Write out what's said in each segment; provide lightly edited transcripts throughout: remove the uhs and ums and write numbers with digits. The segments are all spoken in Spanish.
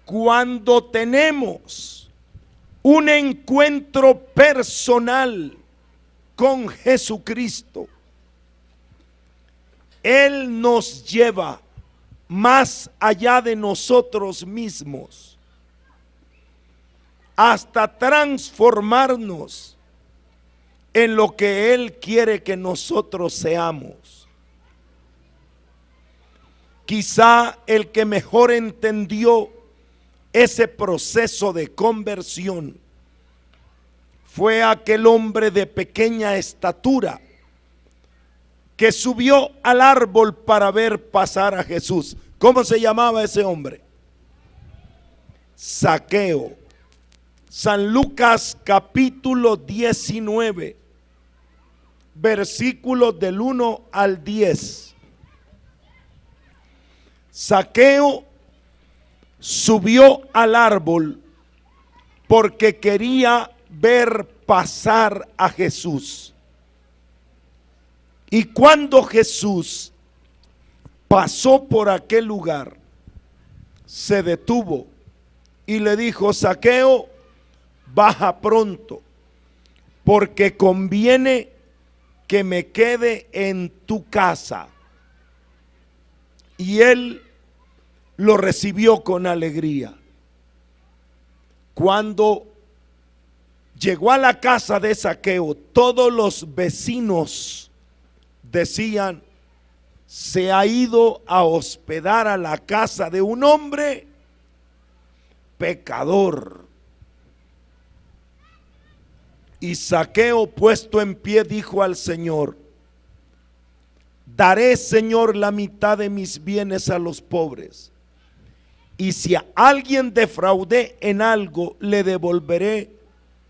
Cuando tenemos un encuentro personal con Jesucristo, Él nos lleva más allá de nosotros mismos, hasta transformarnos en lo que Él quiere que nosotros seamos. Quizá el que mejor entendió ese proceso de conversión fue aquel hombre de pequeña estatura que subió al árbol para ver pasar a Jesús. ¿Cómo se llamaba ese hombre? Zaqueo. San Lucas capítulo 19, versículos del 1 al 10. Zaqueo subió al árbol porque quería ver pasar a Jesús. Y cuando Jesús pasó por aquel lugar, se detuvo y le dijo: Zaqueo, baja pronto, porque conviene que me quede en tu casa. Y él lo recibió con alegría. Cuando llegó a la casa de Zaqueo, todos los vecinos decían: se ha ido a hospedar a la casa de un hombre pecador. Y Zaqueo, puesto en pie, dijo al Señor: daré, Señor, la mitad de mis bienes a los pobres, y si a alguien defraudé en algo, le devolveré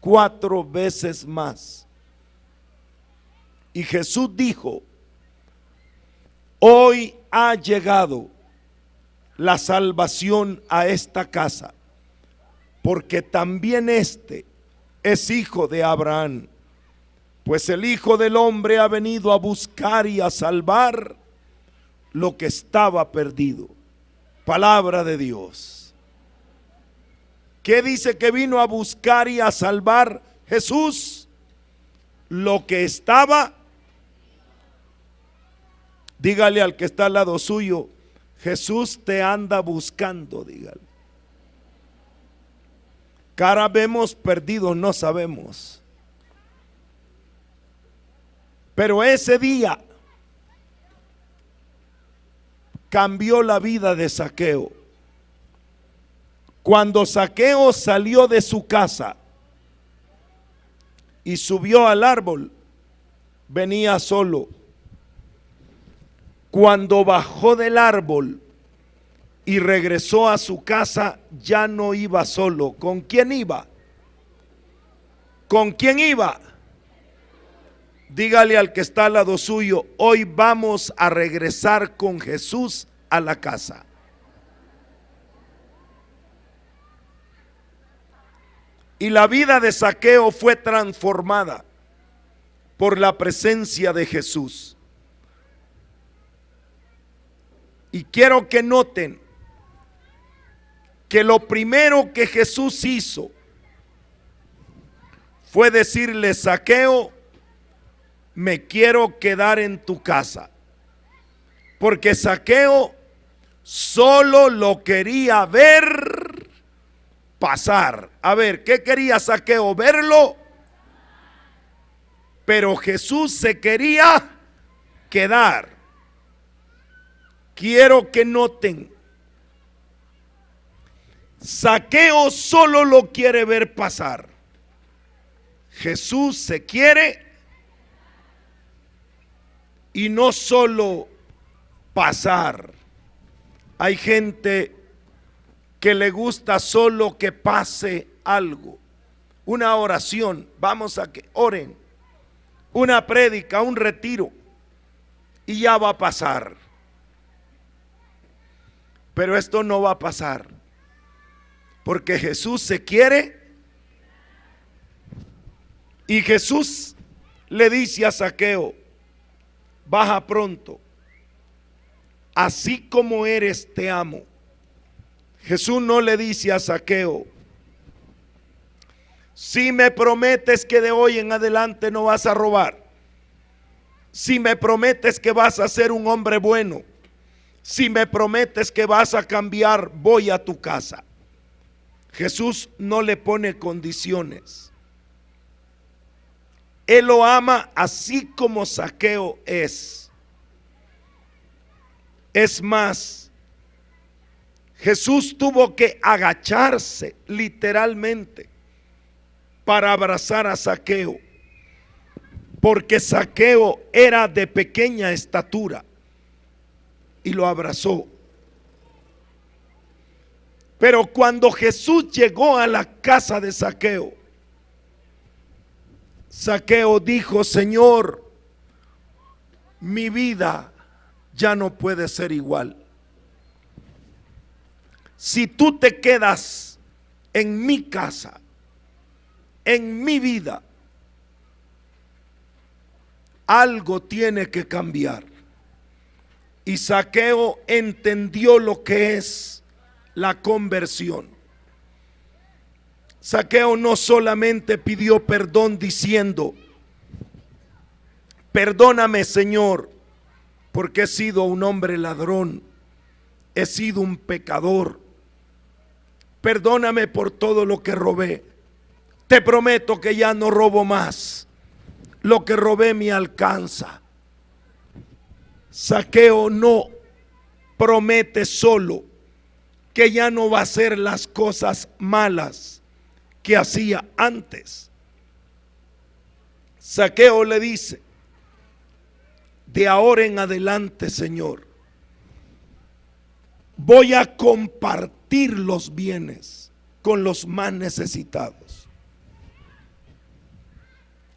4 veces más. Y Jesús dijo: hoy ha llegado la salvación a esta casa, porque también este es hijo de Abraham, pues el Hijo del Hombre ha venido a buscar y a salvar lo que estaba perdido. Palabra de Dios. ¿Qué dice que vino a buscar y a salvar Jesús? Lo que estaba. Dígale al que está al lado suyo: Jesús te anda buscando, dígale. Cara vemos, perdidos no sabemos. Pero ese día cambió la vida de Zaqueo. Cuando Zaqueo salió de su casa y subió al árbol, venía solo. Cuando bajó del árbol y regresó a su casa, ya no iba solo. ¿Con quién iba? ¿Con quién iba? Dígale al que está al lado suyo: hoy vamos a regresar con Jesús a la casa. Y la vida de Zaqueo fue transformada por la presencia de Jesús. Y quiero que noten que lo primero que Jesús hizo fue decirle: Zaqueo, me quiero quedar en tu casa. Porque Zaqueo solo lo quería ver pasar. A ver, ¿qué quería Zaqueo? Verlo. Pero Jesús se quería quedar. Quiero que noten, Zaqueo solo lo quiere ver pasar. Jesús se quiere, y no solo pasar. Hay gente que le gusta solo que pase algo. Una oración, vamos a que oren. Una prédica, un retiro, y ya va a pasar. Pero esto no va a pasar, porque Jesús se quiere. Y Jesús le dice a Zaqueo: baja pronto, así como eres te amo. Jesús no le dice a Zaqueo: si me prometes que de hoy en adelante no vas a robar, si me prometes que vas a ser un hombre bueno, si me prometes que vas a cambiar, voy a tu casa. Jesús no le pone condiciones. Él lo ama así como Zaqueo es. Es más, Jesús tuvo que agacharse literalmente para abrazar a Zaqueo, porque Zaqueo era de pequeña estatura, y lo abrazó. Pero cuando Jesús llegó a la casa de Zaqueo, Zaqueo dijo: Señor, mi vida ya no puede ser igual. Si tú te quedas en mi casa, en mi vida, algo tiene que cambiar. Y Zaqueo entendió lo que es la conversión. Zaqueo no solamente pidió perdón diciendo: perdóname, Señor, porque he sido un hombre ladrón, he sido un pecador, perdóname por todo lo que robé, te prometo que ya no robo más, lo que robé me alcanza. Zaqueo no promete solo que ya no va a hacer las cosas malas que hacía antes. Zaqueo le dice: de ahora en adelante, Señor, voy a compartir los bienes con los más necesitados.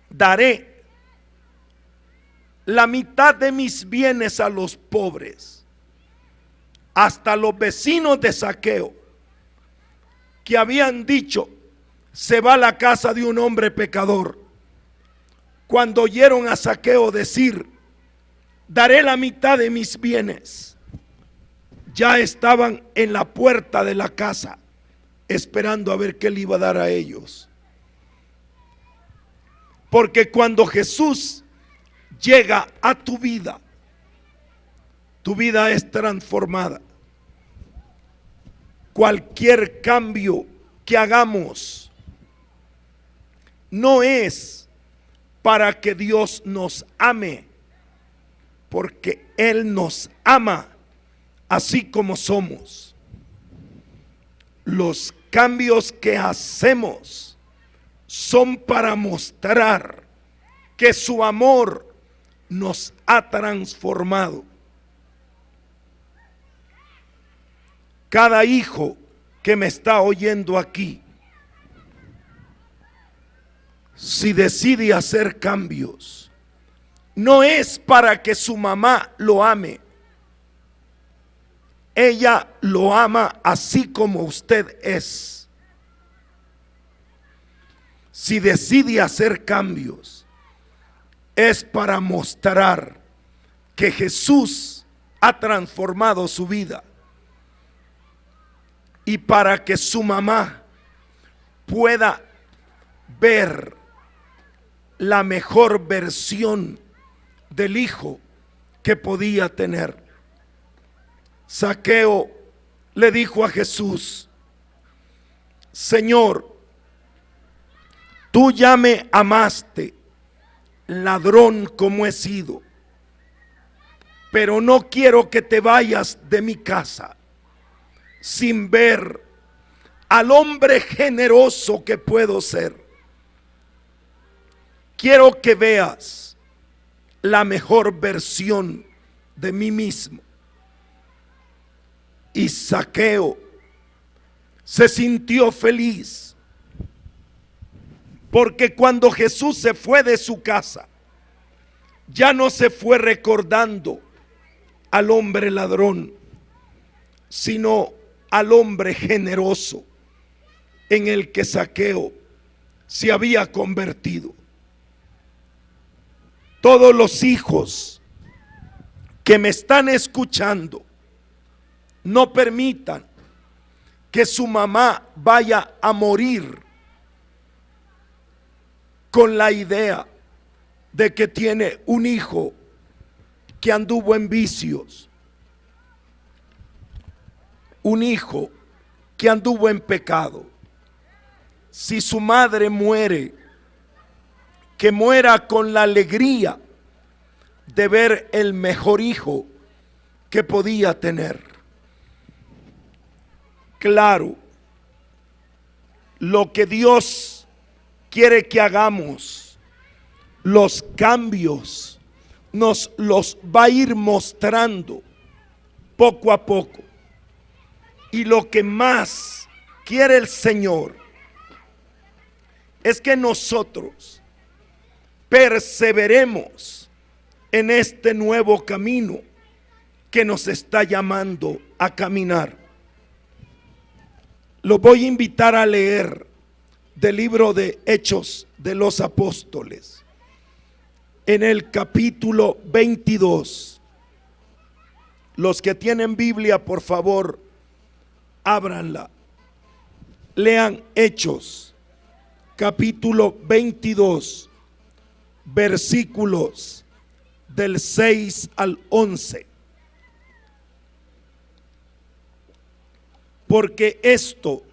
Daré la mitad de mis bienes a los pobres. Hasta los vecinos de Zaqueo, que habían dicho: se va a la casa de un hombre pecador, cuando oyeron a Zaqueo decir: daré la mitad de mis bienes, ya estaban en la puerta de la casa esperando a ver qué le iba a dar a ellos. Porque cuando Jesús llega a tu vida es transformada. Cualquier cambio que hagamos no es para que Dios nos ame, porque Él nos ama así como somos. Los cambios que hacemos son para mostrar que su amor nos ha transformado. Cada hijo que me está oyendo aquí, si decide hacer cambios, no es para que su mamá lo ame. Ella lo ama así como usted es. Si decide hacer cambios, es para mostrar que Jesús ha transformado su vida, y para que su mamá pueda ver la mejor versión del hijo que podía tener. Zaqueo le dijo a Jesús: Señor, tú ya me amaste, ladrón como he sido, pero no quiero que te vayas de mi casa sin ver al hombre generoso que puedo ser. Quiero que veas la mejor versión de mí mismo. Y Zaqueo se sintió feliz, porque cuando Jesús se fue de su casa, ya no se fue recordando al hombre ladrón, sino al hombre generoso en el que Zaqueo se había convertido. Todos los hijos que me están escuchando, no permitan que su mamá vaya a morir con la idea de que tiene un hijo que anduvo en vicios, un hijo que anduvo en pecado. Si su madre muere, que muera con la alegría de ver el mejor hijo que podía tener. Claro, lo que Dios quiere que hagamos, los cambios nos los va a ir mostrando poco a poco. Y lo que más quiere el Señor es que nosotros perseveremos en este nuevo camino que nos está llamando a caminar. Lo voy a invitar a leer del libro de Hechos de los Apóstoles, en el capítulo 22. Los que tienen Biblia, por favor, ábranla. Lean Hechos, capítulo 22, versículos del 6 al 11. Porque esto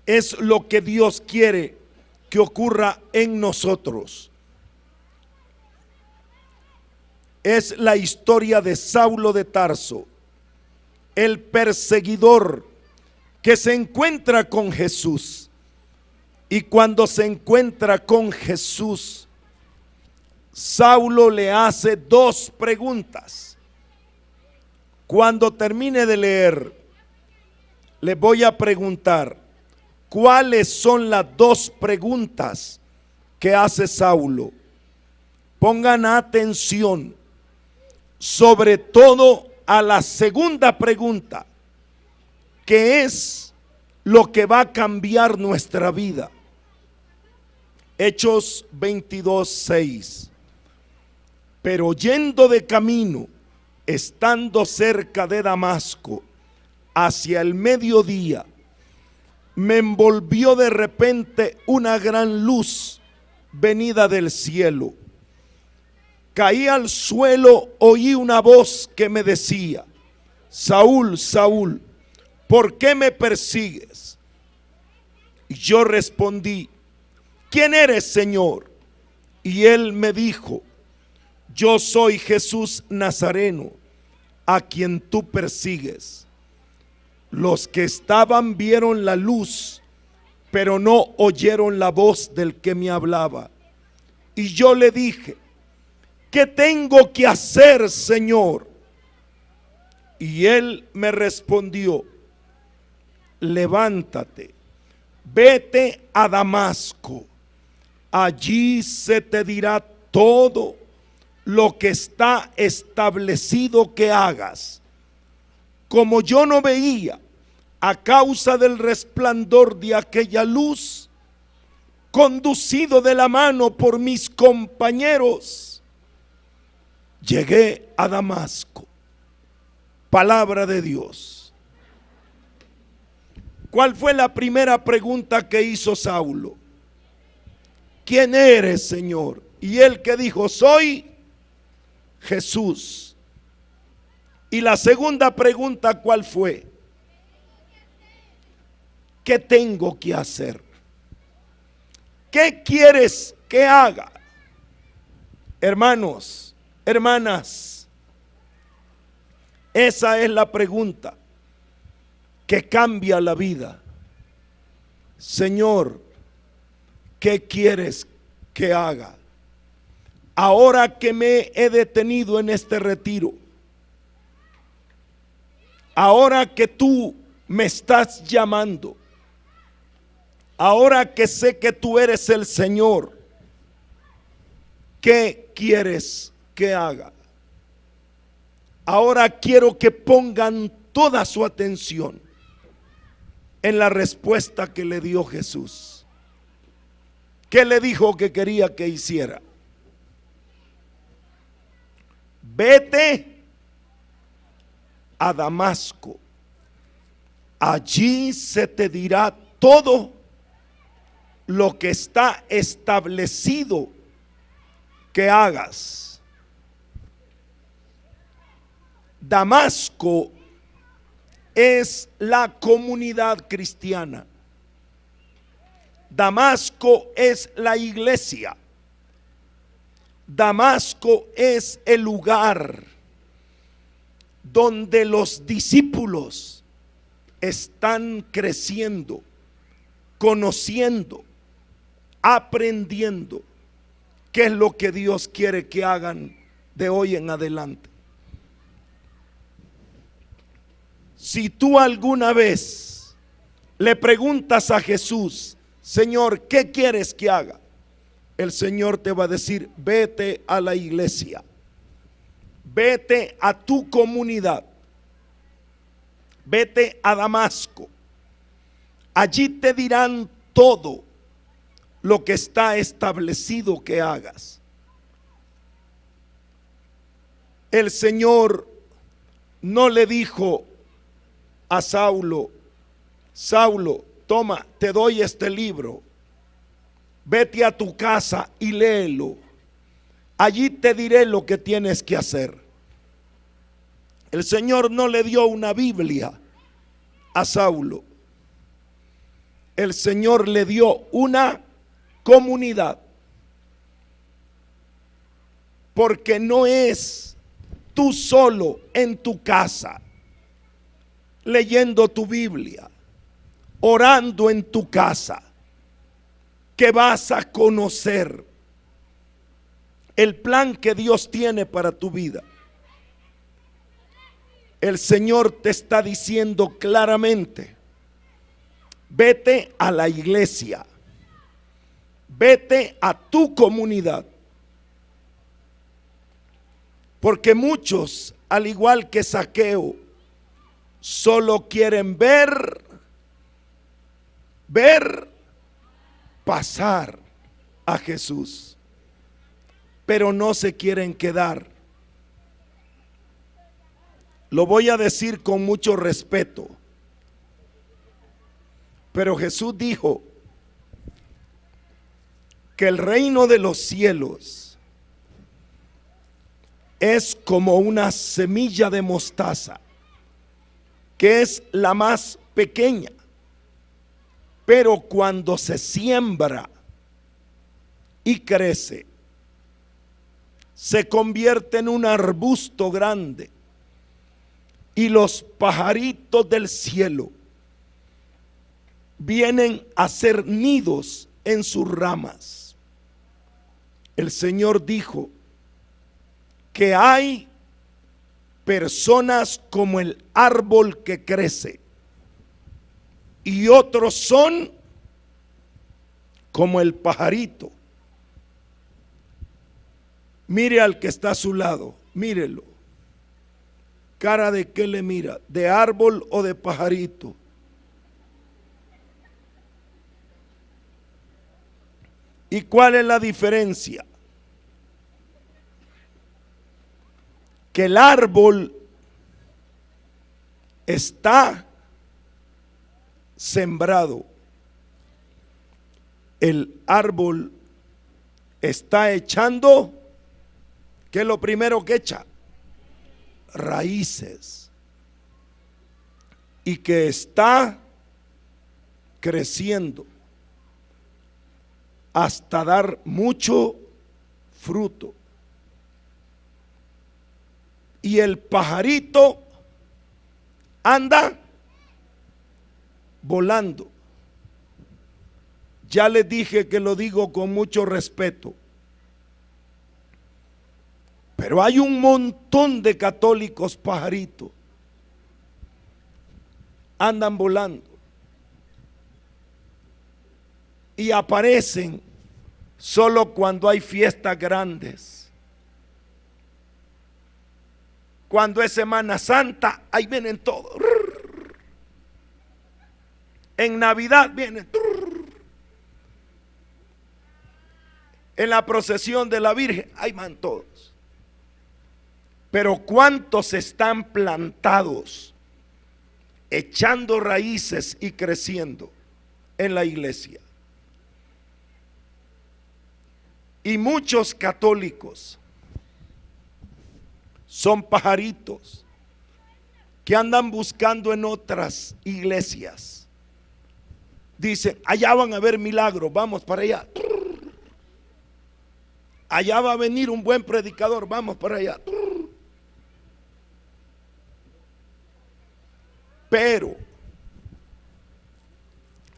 es lo que Dios quiere que ocurra en nosotros. Es la historia de Saulo de Tarso, el perseguidor que se encuentra con Jesús. Y cuando se encuentra con Jesús, Saulo le hace dos preguntas. Cuando termine de leer, le voy a preguntar cuáles son las dos preguntas que hace Saulo. Pongan atención, sobre todo a la segunda pregunta, que es lo que va a cambiar nuestra vida. Hechos 22:6. Pero yendo de camino, estando cerca de Damasco, hacia el mediodía, me envolvió de repente una gran luz venida del cielo. Caí al suelo, oí una voz que me decía: Saúl, Saúl, ¿por qué me persigues? Y yo respondí: ¿quién eres, Señor? Y él me dijo: yo soy Jesús Nazareno, a quien tú persigues. Los que estaban vieron la luz, pero no oyeron la voz del que me hablaba. Y yo le dije: ¿qué tengo que hacer, Señor? Y él me respondió: levántate, vete a Damasco, allí se te dirá todo lo que está establecido que hagas. Como yo no veía a causa del resplandor de aquella luz, conducido de la mano por mis compañeros, llegué a Damasco. Palabra de Dios. ¿Cuál fue la primera pregunta que hizo Saulo? ¿Quién eres, Señor? Y él que dijo: soy Jesús. Y la segunda pregunta, ¿cuál fue? ¿Qué tengo que hacer? ¿Qué quieres que haga? Hermanos, hermanas, esa es la pregunta que cambia la vida. Señor, ¿qué quieres que haga? Ahora que me he detenido en este retiro, ahora que tú me estás llamando, ahora que sé que tú eres el Señor, ¿qué quieres que haga? Ahora quiero que pongan toda su atención en la respuesta que le dio Jesús. ¿Qué le dijo que quería que hiciera? Vete a Damasco, allí se te dirá todo lo que está establecido que hagas. Damasco es la comunidad cristiana. Damasco es la iglesia. Damasco es el lugar donde los discípulos están creciendo, conociendo, aprendiendo qué es lo que Dios quiere que hagan de hoy en adelante. Si tú alguna vez le preguntas a Jesús, Señor, ¿qué quieres que haga? El Señor te va a decir, vete a la iglesia, vete a tu comunidad, vete a Damasco. Allí te dirán todo lo que está establecido que hagas. El Señor no le dijo a Saulo, Saulo, toma, te doy este libro, vete a tu casa y léelo, allí te diré lo que tienes que hacer. El Señor no le dio una Biblia a Saulo. El Señor le dio una comunidad, porque no es tú solo en tu casa leyendo tu Biblia, orando en tu casa, que vas a conocer el plan que Dios tiene para tu vida. El Señor te está diciendo claramente, vete a la iglesia, vete a tu comunidad, porque muchos, al igual que Zaqueo, solo quieren ver pasar a Jesús, pero no se quieren quedar. Lo voy a decir con mucho respeto, pero Jesús dijo que el reino de los cielos es como una semilla de mostaza, que es la más pequeña, pero cuando se siembra y crece, se convierte en un arbusto grande, y los pajaritos del cielo vienen a hacer nidos en sus ramas. El Señor dijo que hay personas como el árbol que crece, y otros son como el pajarito. Mire al que está a su lado, mírelo. ¿Cara de qué le mira? ¿De árbol o de pajarito? ¿Y cuál es la diferencia? Que el árbol está sembrado, el árbol está echando, ¿qué es lo primero que echa? Raíces, y que está creciendo hasta dar mucho fruto. Y el pajarito anda volando. Ya les dije que lo digo con mucho respeto, pero hay un montón de católicos pajaritos, andan volando y aparecen solo cuando hay fiestas grandes. Cuando es Semana Santa, ahí vienen todos. En Navidad vienen. En la procesión de la Virgen, ahí van todos. Pero ¿cuántos están plantados echando raíces y creciendo en la iglesia. Y muchos católicos son pajaritos que andan buscando en otras iglesias. Dicen, allá van a haber milagros, vamos para allá. Allá va a venir un buen predicador, vamos para allá. Pero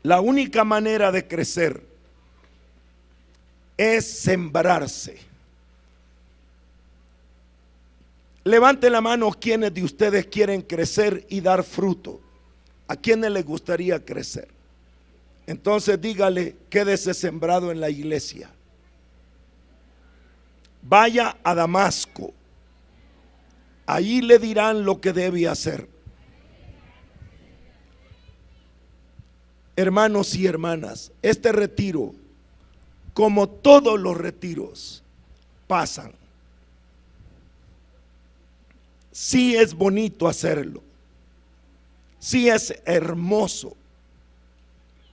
la única manera de crecer es sembrarse. Levante la mano quienes de ustedes quieren crecer y dar fruto. ¿A quienes les gustaría crecer? Entonces dígale, quédese sembrado en la iglesia. Vaya a Damasco. Ahí le dirán lo que debe hacer. Hermanos y hermanas, este retiro, como todos los retiros, pasan. Sí es bonito hacerlo, sí es hermoso,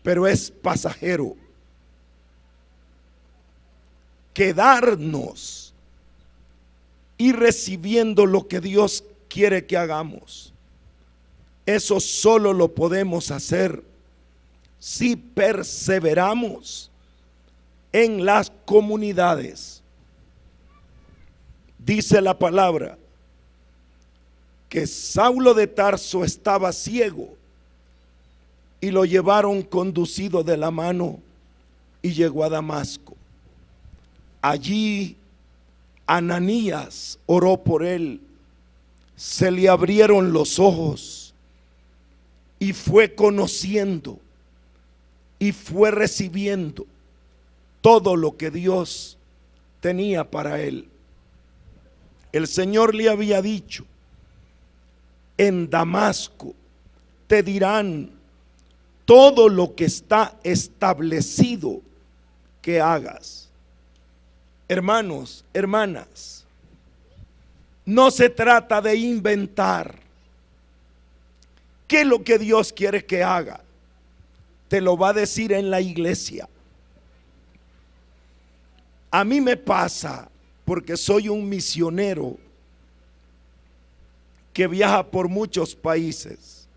pero es pasajero. Quedarnos y recibiendo lo que Dios quiere que hagamos, eso solo lo podemos hacer si perseveramos en las comunidades. Dice la palabra que Saulo de Tarso estaba ciego y lo llevaron conducido de la mano y llegó a Damasco. Allí Ananías oró por él, se le abrieron los ojos y fue conociendo y fue recibiendo todo lo que Dios tenía para él. El Señor le había dicho, en Damasco te dirán todo lo que está establecido que hagas. Hermanos, hermanas, no se trata de inventar. ¿Qué es lo que Dios quiere que haga? Te lo va a decir en la iglesia. A mí me pasa, porque soy un misionero que viaja por muchos países,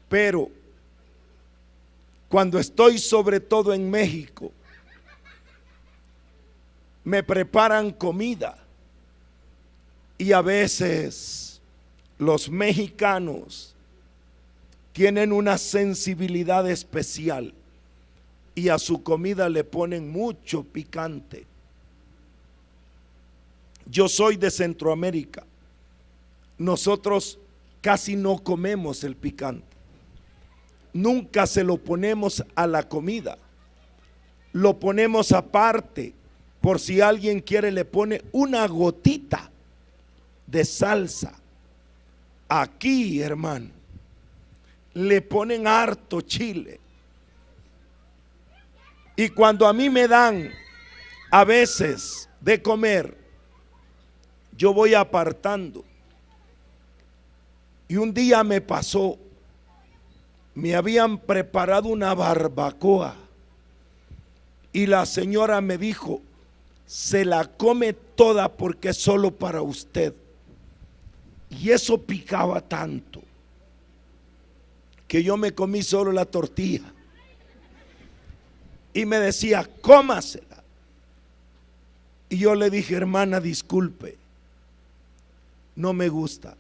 pero cuando estoy sobre todo en México, me preparan comida y a veces los mexicanos tienen una sensibilidad especial y a su comida le ponen mucho picante. Yo soy de Centroamérica. Nosotros casi no comemos el picante. Nunca se lo ponemos a la comida. Lo ponemos aparte. Por si alguien quiere, le pone una gotita de salsa. Aquí, hermano, le ponen harto chile. Y cuando a mí me dan a veces de comer, yo voy apartando. Y un día me pasó, me habían preparado una barbacoa y la señora me dijo, se la come toda porque es solo para usted. Y eso picaba tanto que yo me comí solo la tortilla. Y me decía, cómasela. Y yo le dije, hermana, disculpe, no me gusta.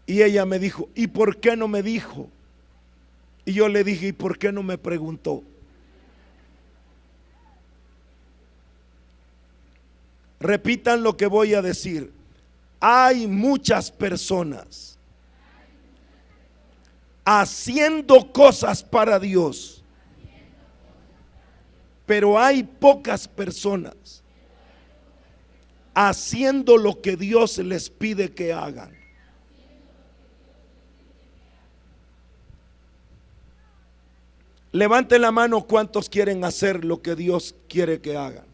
Y ella me dijo, ¿y por qué no me dijo? Y yo le dije, ¿y por qué no me preguntó? Repitan lo que voy a decir. Hay muchas personas haciendo cosas para Dios, pero hay pocas personas haciendo lo que Dios les pide que hagan. Levanten la mano cuántos quieren hacer lo que Dios quiere que hagan.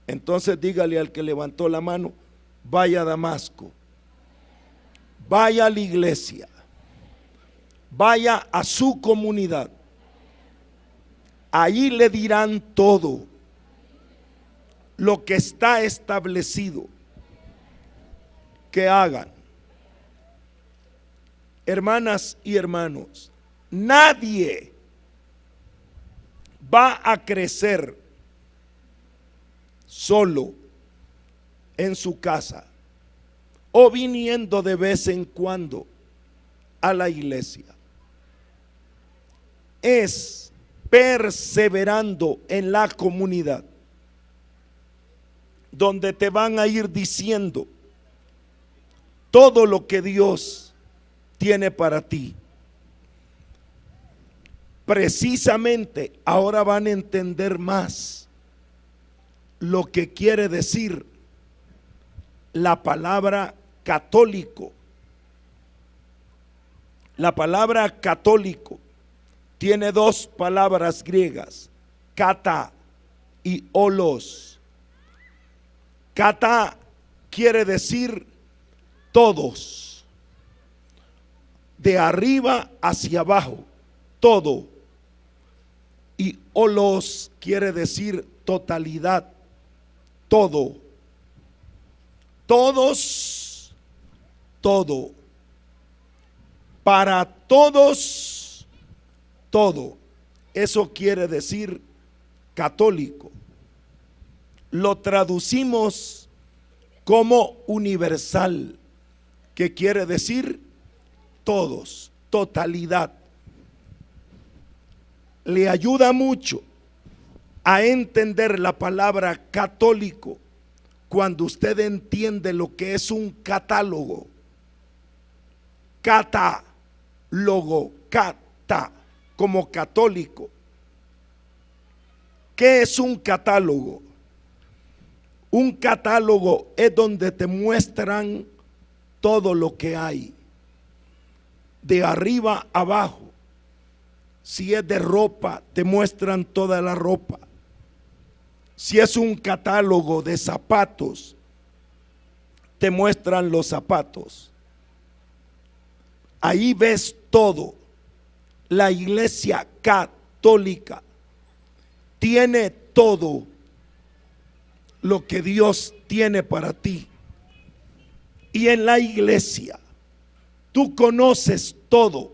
Entonces dígale al que levantó la mano, vaya a Damasco, vaya a la iglesia, vaya a su comunidad. Allí le dirán todo lo que está establecido que hagan. Hermanas y hermanos, nadie va a crecer solo en su casa o viniendo de vez en cuando a la iglesia. Es perseverando en la comunidad, donde te van a ir diciendo todo lo que Dios tiene para ti. Precisamente ahora van a entender más lo que quiere decir la palabra católico. La palabra católico tiene dos palabras griegas, kata y olos. Kata quiere decir todos, de arriba hacia abajo, todo. Y olos quiere decir totalidad, todo. Todos, todo. Para todos, todo. Eso quiere decir católico. Lo traducimos como universal, que quiere decir todos, totalidad. Le ayuda mucho a entender la palabra católico cuando usted entiende lo que es un catálogo. Catálogo, cata, como católico. ¿Qué es un catálogo? Un catálogo es donde te muestran todo lo que hay, de arriba a abajo. Si es de ropa, te muestran toda la ropa. Si es un catálogo de zapatos, te muestran los zapatos. Ahí ves todo. La iglesia católica tiene todo lo que Dios tiene para ti. Y en la iglesia tú conoces todo.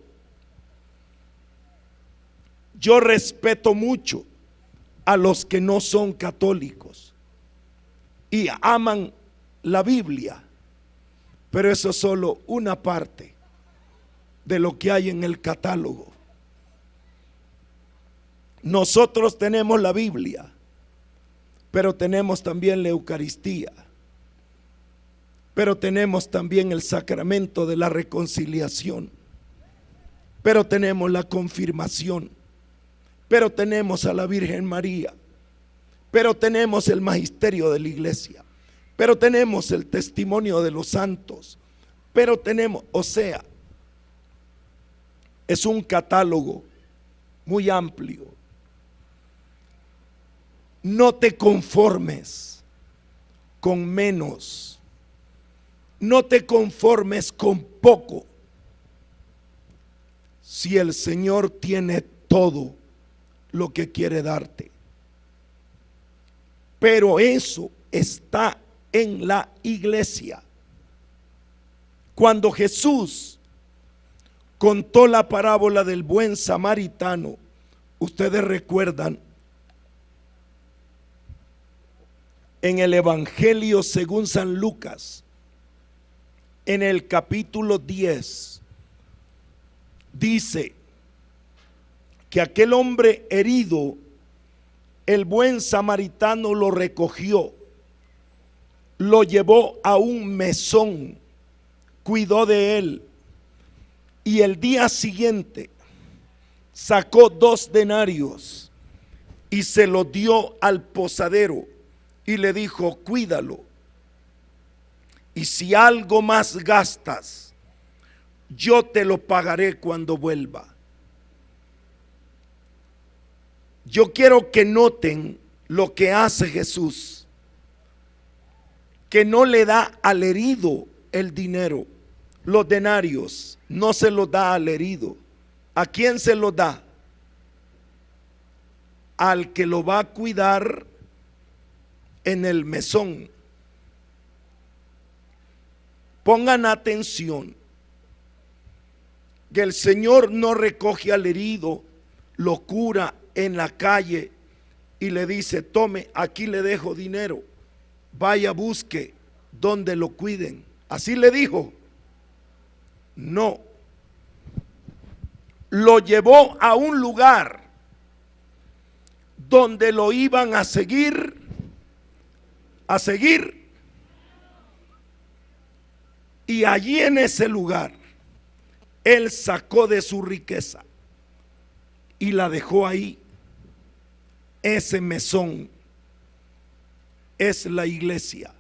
Yo respeto mucho a los que no son católicos y aman la Biblia, pero eso es solo una parte de lo que hay en el catálogo. Nosotros tenemos la Biblia, pero tenemos también la Eucaristía, pero tenemos también el sacramento de la reconciliación, pero tenemos la confirmación, pero tenemos a la Virgen María, pero tenemos el magisterio de la iglesia, pero tenemos el testimonio de los santos, pero tenemos, o sea, es un catálogo muy amplio. No te conformes con menos, no te conformes con poco. Si el Señor tiene todo lo que quiere darte, pero eso está en la iglesia. Cuando Jesús contó la parábola del buen samaritano, ustedes recuerdan, en el Evangelio según San Lucas, en el capítulo 10, dice que aquel hombre herido, el buen samaritano lo recogió, lo llevó a un mesón, cuidó de él, y el día siguiente sacó 2 denarios y se lo dio al posadero y le dijo: cuídalo, y si algo más gastas, yo te lo pagaré cuando vuelva. Yo quiero que noten lo que hace Jesús, que no le da al herido el dinero, los denarios no se los da al herido. ¿A quién se los da? Al que lo va a cuidar en el mesón. Pongan atención, que el Señor no recoge al herido, lo cura en la calle y le dice: tome, aquí le dejo dinero, vaya, busque donde lo cuiden. Así le dijo. No, lo llevó a un lugar donde lo iban a seguir, y allí en ese lugar él sacó de su riqueza y la dejó ahí. Ese mesón es la iglesia.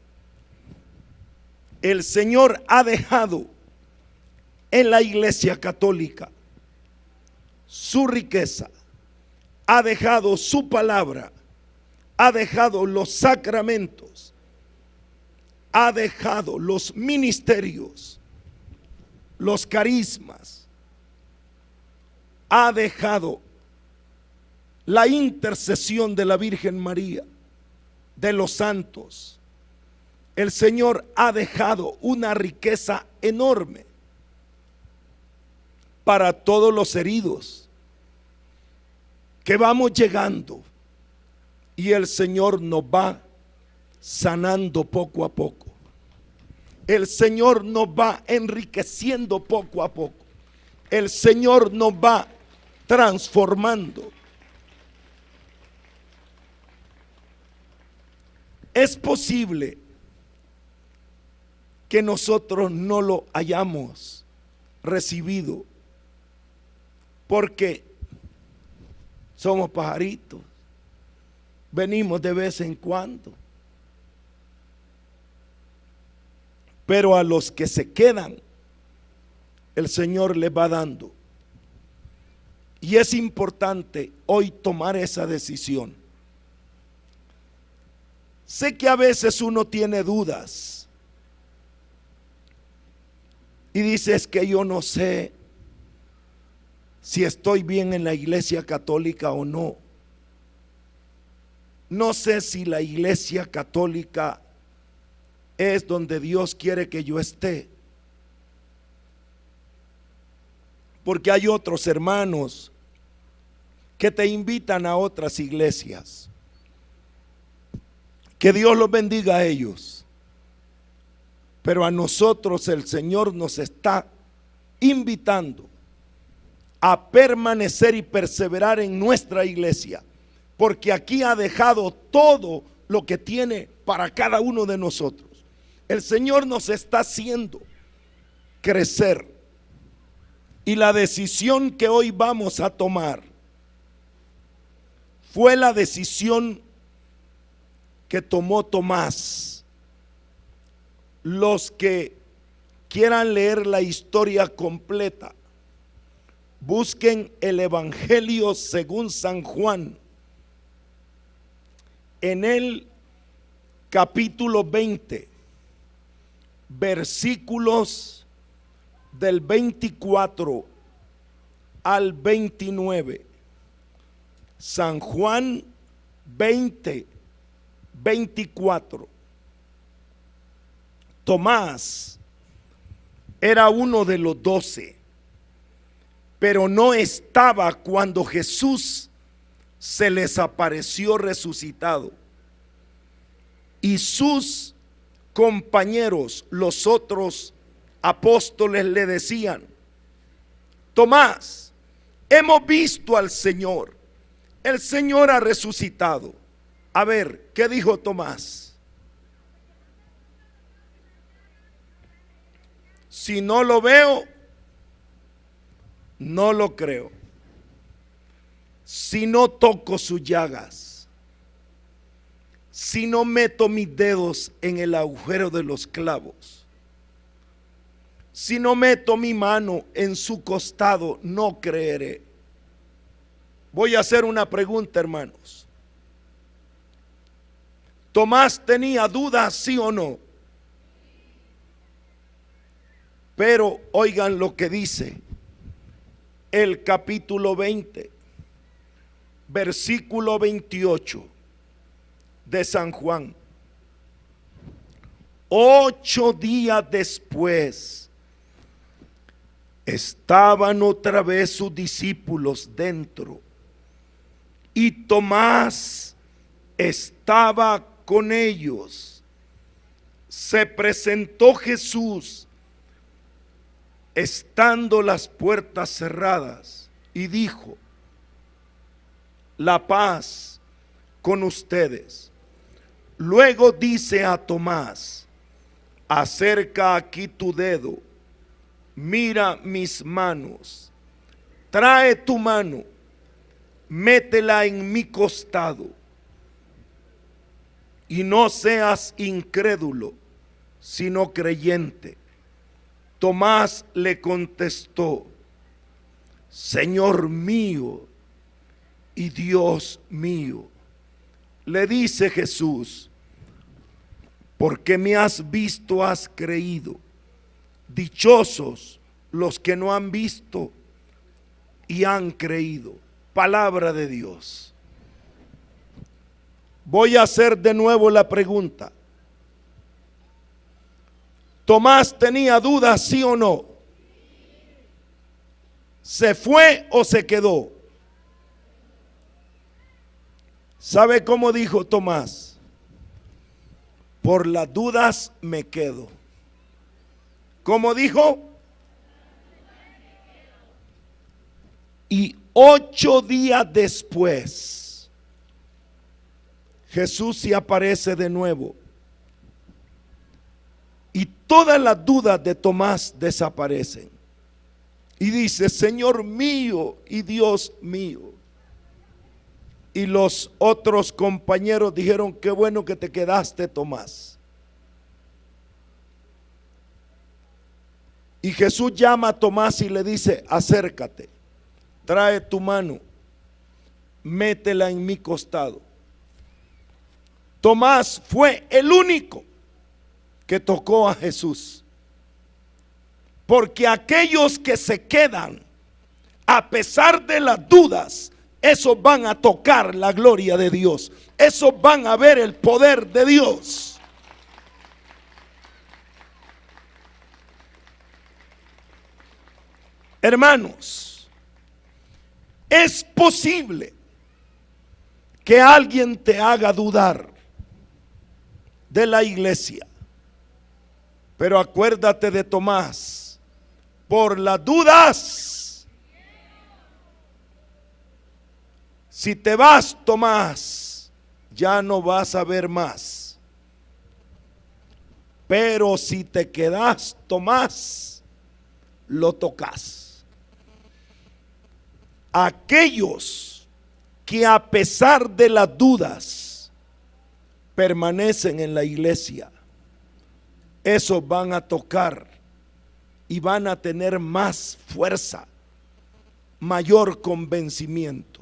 El Señor ha dejado en la iglesia católica su riqueza, ha dejado su palabra, ha dejado los sacramentos, ha dejado los ministerios, los carismas, ha dejado la intercesión de la Virgen María, de los santos. El Señor ha dejado una riqueza enorme para todos los heridos que vamos llegando, y el Señor nos va sanando poco a poco. El Señor nos va enriqueciendo poco a poco. El Señor nos va transformando. Es posible que nosotros no lo hayamos recibido porque somos pajaritos, venimos de vez en cuando. Pero a los que se quedan, el Señor les va dando. Y es importante hoy tomar esa decisión. Sé que a veces uno tiene dudas y dice: es que yo no sé si estoy bien en la iglesia católica o no. No sé si la iglesia católica es donde Dios quiere que yo esté. Porque hay otros hermanos que te invitan a otras iglesias. Que Dios los bendiga a ellos. Pero a nosotros el Señor nos está invitando a permanecer y perseverar en nuestra iglesia, porque aquí ha dejado todo lo que tiene para cada uno de nosotros. El Señor nos está haciendo crecer, y la decisión que hoy vamos a tomar fue la decisión que tomó Tomás. Los que quieran leer la historia completa, busquen el Evangelio según San Juan, en el capítulo 20, versículos del 24 al 29. San Juan 20, 24. Tomás era uno de los 12, pero no estaba cuando Jesús se les apareció resucitado. Y sus compañeros, los otros apóstoles, le decían: Tomás, hemos visto al Señor, el Señor ha resucitado. A ver, ¿qué dijo Tomás? Si no lo veo, no lo creo. Si no toco sus llagas, si no meto mis dedos en el agujero de los clavos, si no meto mi mano en su costado, no creeré. Voy a hacer una pregunta, hermanos. ¿Tomás tenía dudas, sí o no? Pero oigan lo que dice el capítulo 20, versículo 28 de San Juan. 8 días después, estaban otra vez sus discípulos dentro, y Tomás estaba con ellos. Se presentó Jesús, estando las puertas cerradas, y dijo: la paz con ustedes. Luego dice a Tomás: acerca aquí tu dedo, mira mis manos, trae tu mano, métela en mi costado, y no seas incrédulo, sino creyente. Tomás le contestó: Señor mío y Dios mío. Le dice Jesús: porque me has visto, has creído. Dichosos los que no han visto y han creído. Palabra de Dios. Voy a hacer de nuevo la pregunta. ¿Tomás tenía dudas, sí o no? ¿Se fue o se quedó? ¿Sabe cómo dijo Tomás? Por las dudas me quedo. ¿Cómo dijo? Y 8 días después, Jesús se aparece de nuevo. Y todas las dudas de Tomás desaparecen. Y dice: Señor mío y Dios mío. Y los otros compañeros dijeron: qué bueno que te quedaste, Tomás. Y Jesús llama a Tomás y le dice: acércate, trae tu mano, métela en mi costado. Tomás fue el único que tocó a Jesús. Porque aquellos que se quedan a pesar de las dudas, esos van a tocar la gloria de Dios. Esos van a ver el poder de Dios. Hermanos, es posible que alguien te haga dudar de la iglesia. Pero acuérdate de Tomás: por las dudas, si te vas, Tomás, ya no vas a ver más. Pero si te quedas, Tomás, lo tocas. Aquellos que a pesar de las dudas permanecen en la iglesia, esos van a tocar y van a tener más fuerza, mayor convencimiento.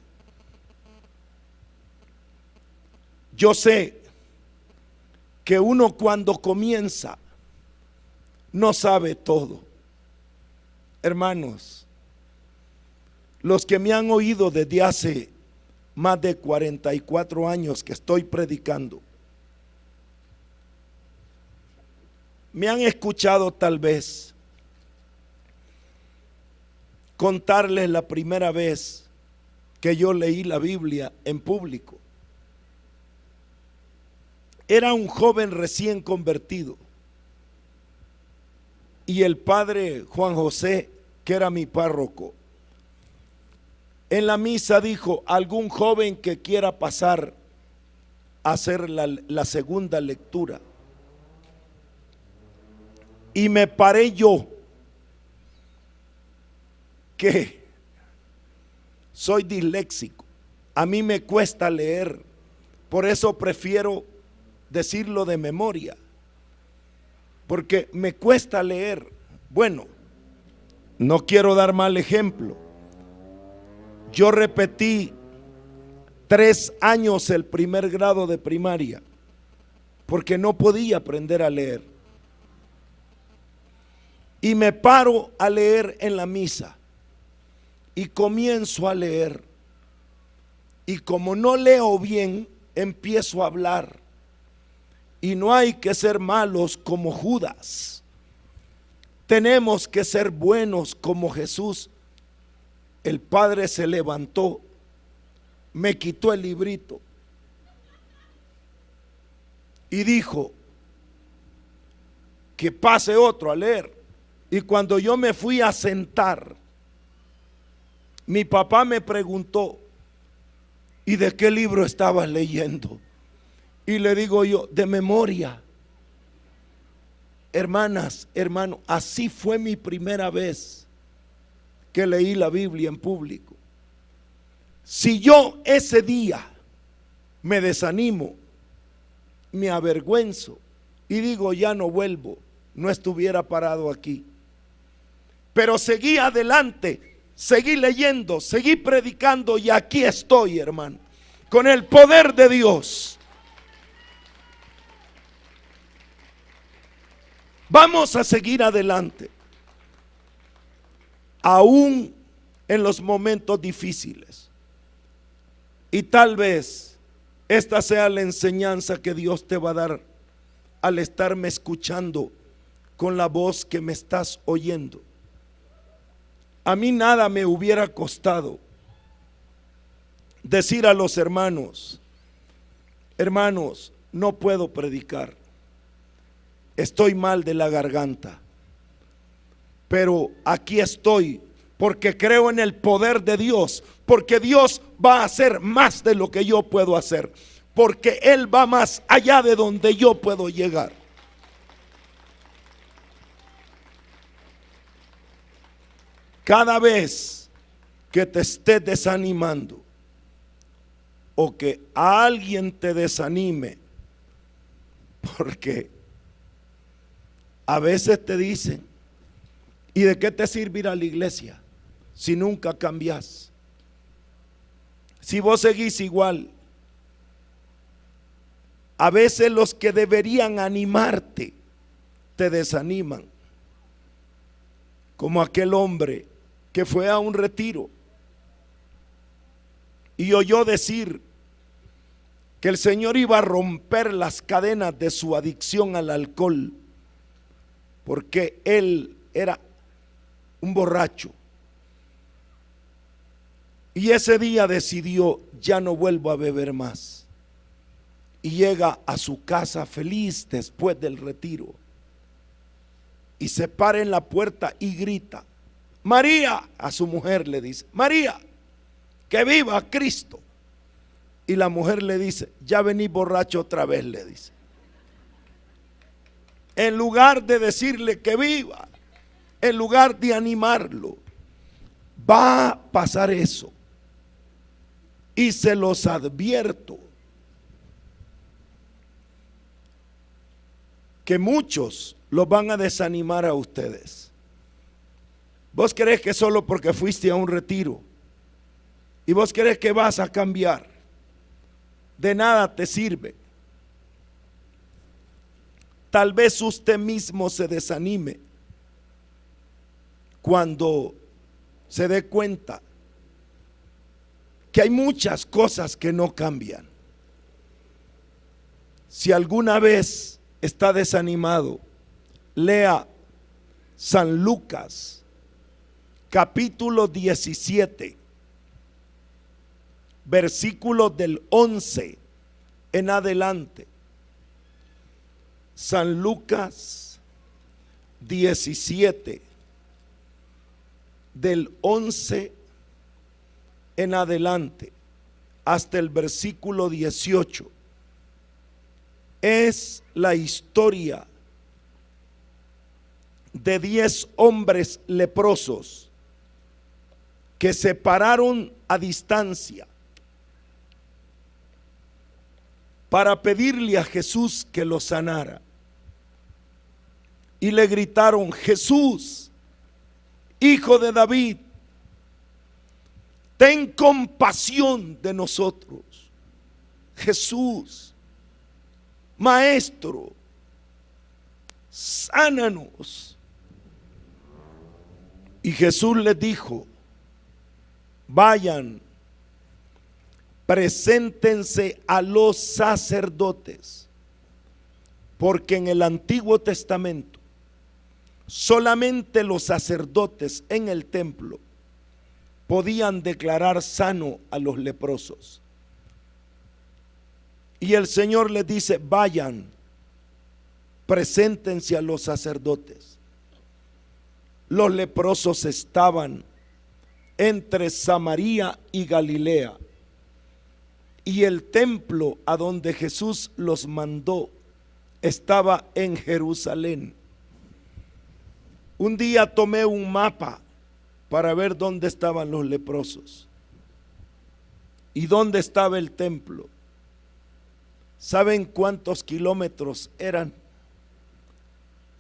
Yo sé que uno cuando comienza no sabe todo. Hermanos, los que me han oído desde hace más de 44 años que estoy predicando, me han escuchado tal vez contarles la primera vez que yo leí la Biblia en público. Era un joven recién convertido y el padre Juan José, que era mi párroco, en la misa dijo: algún joven que quiera pasar a hacer la segunda lectura. Y me paré yo, que soy disléxico, a mí me cuesta leer, por eso prefiero decirlo de memoria, porque me cuesta leer. Bueno, no quiero dar mal ejemplo. Yo repetí 3 años el primer grado de primaria porque no podía aprender a leer. y me paro a leer en la misa y comienzo a leer, y como no leo bien, empiezo a hablar. Y no hay que ser malos como Judas, tenemos que ser buenos como Jesús. El Padre se levantó, me quitó el librito y dijo que pase otro a leer. Y cuando yo me fui a sentar, mi papá me preguntó: ¿y de qué libro estabas leyendo? Y le digo yo: de memoria. Hermanas, hermanos, así fue mi primera vez que leí la Biblia en público. Si yo ese día me desanimo, me avergüenzo y digo ya no vuelvo, no estuviera parado aquí. Pero seguí adelante, seguí leyendo, seguí predicando, y aquí estoy, hermano, con el poder de Dios. Vamos a seguir adelante, aún en los momentos difíciles. Y tal vez esta sea la enseñanza que Dios te va a dar al estarme escuchando con la voz que me estás oyendo. A mí nada me hubiera costado decir a los hermanos: hermanos, no puedo predicar, estoy mal de la garganta, pero aquí estoy porque creo en el poder de Dios, porque Dios va a hacer más de lo que yo puedo hacer, porque Él va más allá de donde yo puedo llegar. Cada vez que te estés desanimando o que alguien te desanime, porque a veces te dicen: ¿y de qué te sirve ir a la iglesia si nunca cambias? Si vos seguís igual. A veces los que deberían animarte te desaniman, como aquel hombre que fue a un retiro y oyó decir que el Señor iba a romper las cadenas de su adicción al alcohol, porque él era un borracho. Y ese día decidió: ya no vuelvo a beber más. Y llega a su casa feliz después del retiro, y se para en la puerta y grita: María. A su mujer le dice: María, que viva Cristo. Y la mujer le dice: ya vení borracho otra vez, le dice. En lugar de decirle que viva, en lugar de animarlo, va a pasar eso. Y se los advierto, que muchos los van a desanimar a ustedes. Vos crees que solo porque fuiste a un retiro y vos crees que vas a cambiar, de nada te sirve. Tal vez usted mismo se desanime cuando se dé cuenta que hay muchas cosas que no cambian. Si alguna vez está desanimado, lea San Lucas capítulo 17, versículos del 11 en adelante. San Lucas 17, del 11 en adelante hasta el versículo 18. Es la historia de 10 hombres leprosos que se pararon a distancia para pedirle a Jesús que los sanara. Y le gritaron: Jesús, Hijo de David, ten compasión de nosotros. Jesús, Maestro, sánanos. Y Jesús les dijo: vayan, preséntense a los sacerdotes, porque en el Antiguo Testamento solamente los sacerdotes en el templo podían declarar sano a los leprosos. Y el Señor les dice: vayan, preséntense a los sacerdotes. Los leprosos estaban entre Samaria y Galilea, y el templo a donde Jesús los mandó estaba en Jerusalén. Un día tomé un mapa para ver dónde estaban los leprosos y dónde estaba el templo. ¿Saben cuántos kilómetros eran?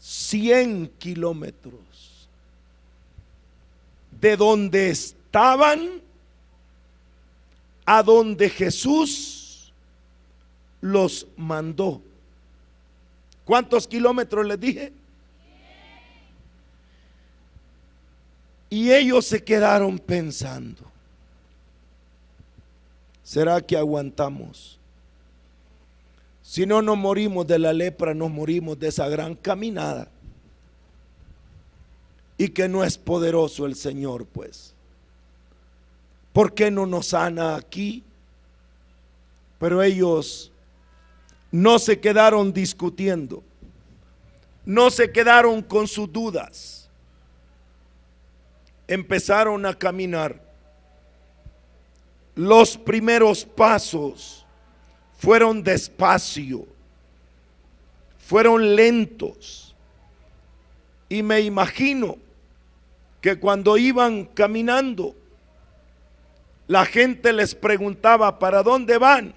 100 kilómetros de donde estaban a donde Jesús los mandó. ¿Cuántos kilómetros les dije? Y ellos se quedaron pensando: ¿será que aguantamos? Si no nos morimos de la lepra, nos morimos de esa gran caminada. Y que no es poderoso el Señor, pues. ¿Por qué no nos sana aquí? Pero ellos no se quedaron discutiendo, no se quedaron con sus dudas. Empezaron a caminar. Los primeros pasos fueron despacio, fueron lentos. Y me imagino que cuando iban caminando, la gente les preguntaba: ¿para dónde van?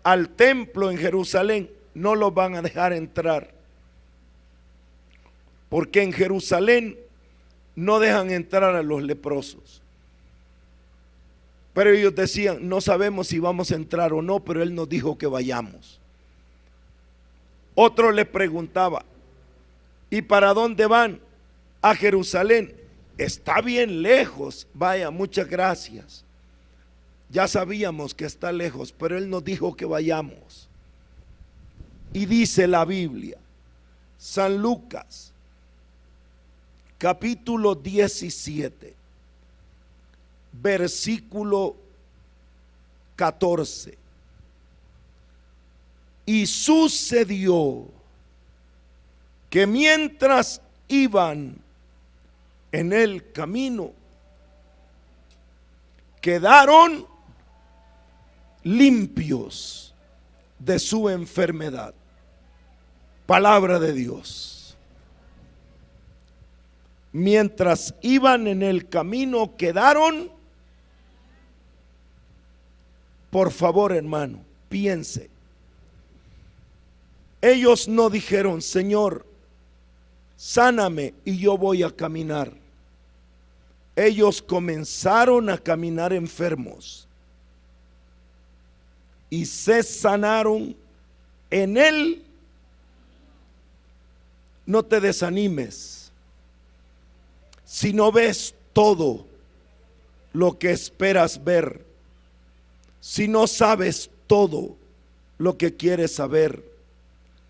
Al templo en Jerusalén. No los van a dejar entrar, porque en Jerusalén no dejan entrar a los leprosos. Pero ellos decían: no sabemos si vamos a entrar o no, pero Él nos dijo que vayamos. Otro les preguntaba: ¿y para dónde van? A Jerusalén. Está bien lejos. Vaya, muchas gracias. Ya sabíamos que está lejos, pero Él nos dijo que vayamos. Y dice la Biblia, San Lucas, capítulo 17, versículo 14. Y sucedió que mientras iban en el camino, quedaron limpios de su enfermedad. Palabra de Dios. Mientras iban en el camino, quedaron. Por favor, hermano, piense. Ellos no dijeron: Señor, sáname y yo voy a caminar. Ellos comenzaron a caminar enfermos y se sanaron en él. No te desanimes si no ves todo lo que esperas ver, si no sabes todo lo que quieres saber,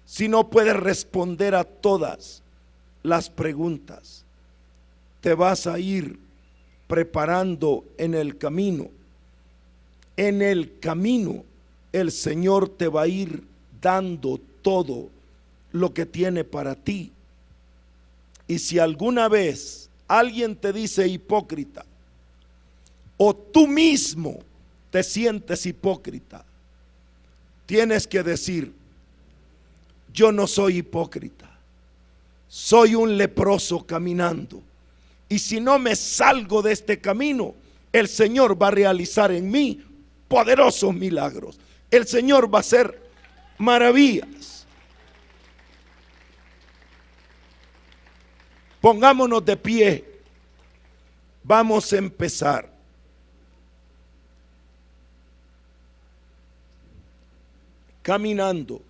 si no puedes responder a todas las preguntas. Te vas a ir preparando en el camino. En el camino el Señor te va a ir dando todo lo que tiene para ti. Y si alguna vez alguien te dice hipócrita, o tú mismo te sientes hipócrita, tienes que decir: yo no soy hipócrita, soy un leproso caminando, y si no me salgo de este camino, el Señor va a realizar en mí poderosos milagros. El Señor va a hacer maravillas. Pongámonos de pie. Vamos a empezar. Caminando.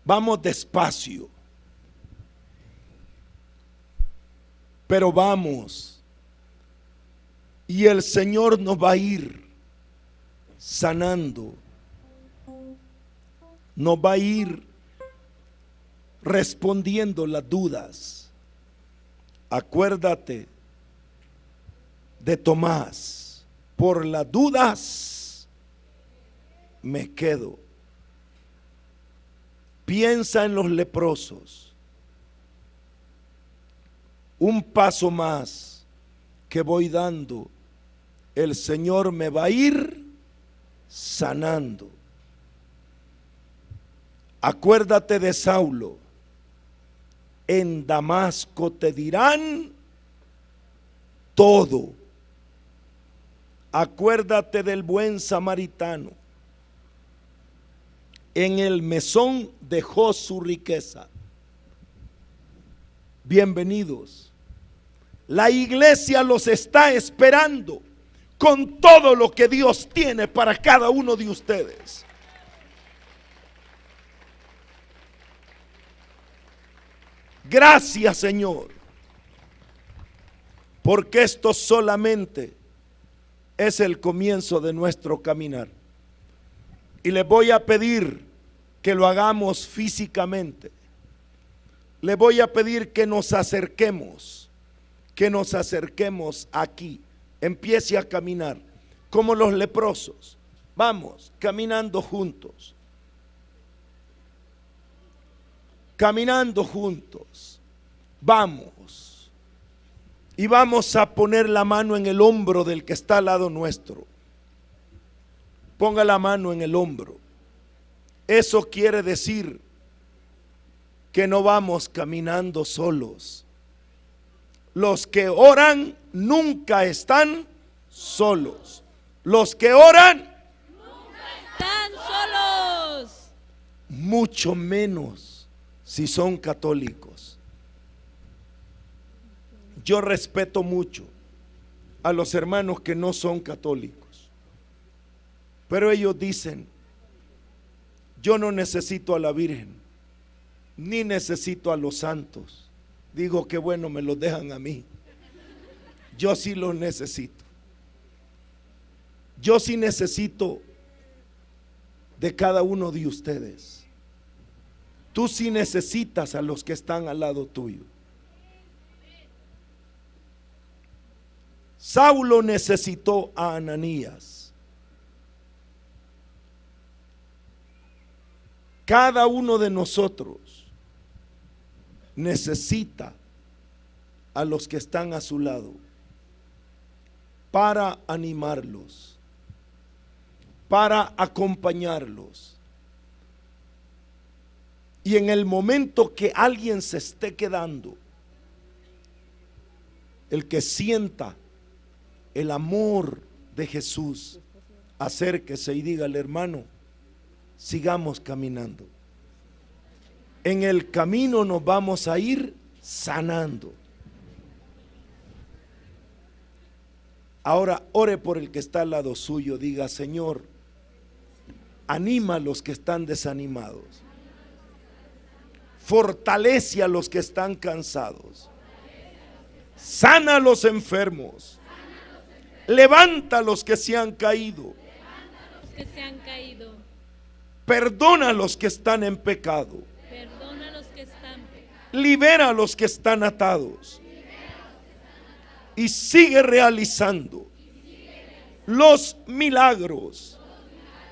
Vamos despacio. pero vamos. Y el Señor nos va a ir sanando, nos va a ir respondiendo las dudas. Acuérdate de Tomás: por las dudas me quedo. Piensa en los leprosos. Un paso más que voy dando, el Señor me va a ir sanando. Acuérdate de Saulo: en Damasco te dirán todo. Acuérdate del buen samaritano: en el mesón dejó su riqueza. Bienvenidos. La iglesia los está esperando con todo lo que Dios tiene para cada uno de ustedes. Gracias, Señor, porque esto solamente es el comienzo de nuestro caminar. Y les voy a pedir que lo hagamos físicamente. Les voy a pedir que nos acerquemos aquí. Empiece a caminar como los leprosos. Vamos, caminando juntos. Caminando juntos. Vamos. Y vamos a poner la mano en el hombro del que está al lado nuestro. Ponga la mano en el hombro. Eso quiere decir que no vamos caminando solos. Los que oran nunca están solos. Los que oran nunca están solos. Mucho menos si son católicos. Yo respeto mucho a los hermanos que no son católicos, pero ellos dicen: yo no necesito a la Virgen, ni necesito a los santos. Digo, que bueno, me los dejan a mí. Yo sí los necesito. Yo sí necesito de cada uno de ustedes. Tú sí necesitas a los que están al lado tuyo. Saulo necesitó a Ananías. Cada uno de nosotros necesita a los que están a su lado para animarlos, para acompañarlos. Y en el momento que alguien se esté quedando, el que sienta el amor de Jesús, acérquese y dígale: hermano, sigamos caminando. En el camino nos vamos a ir sanando. Ahora ore por el que está al lado suyo. Diga: Señor, anima a los que están desanimados. Fortalece a los que están cansados. Sana a los enfermos. Levanta a los que se han caído. Perdona a los que están en pecado. Libera a los que están atados. Y sigue realizando los milagros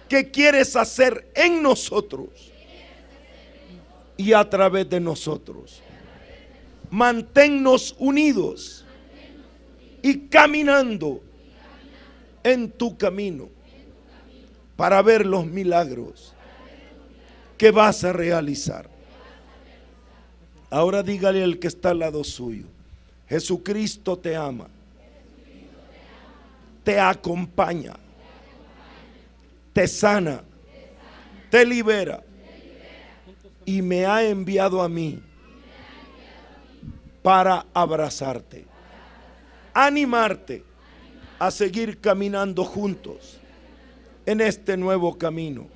que quieres hacer en nosotros y a través de nosotros. Manténnos unidos y caminando en tu camino para ver los milagros que vas a realizar. Ahora dígale al que está al lado suyo: Jesucristo te ama, te acompaña, te sana, te libera y me ha enviado a mí para abrazarte, animarte a seguir caminando juntos en este nuevo camino,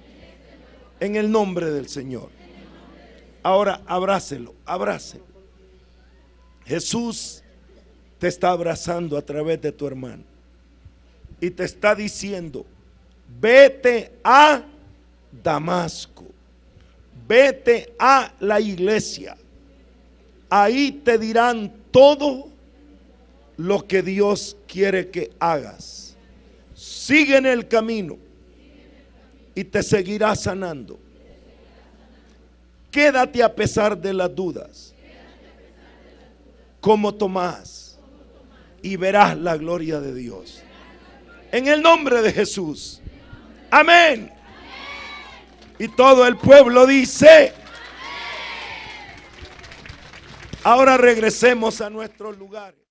en el nombre del Señor. Ahora abrácelo, abrácelo. Jesús te está abrazando a través de tu hermano y te está diciendo: vete a Damasco, vete a la iglesia, ahí te dirán todo lo que Dios quiere que hagas. Sigue en el camino y te seguirá sanando. Quédate a pesar de las dudas, como Tomás, y verás la gloria de Dios. En el nombre de Jesús. Amén. Y todo el pueblo dice. Ahora regresemos a nuestros lugares.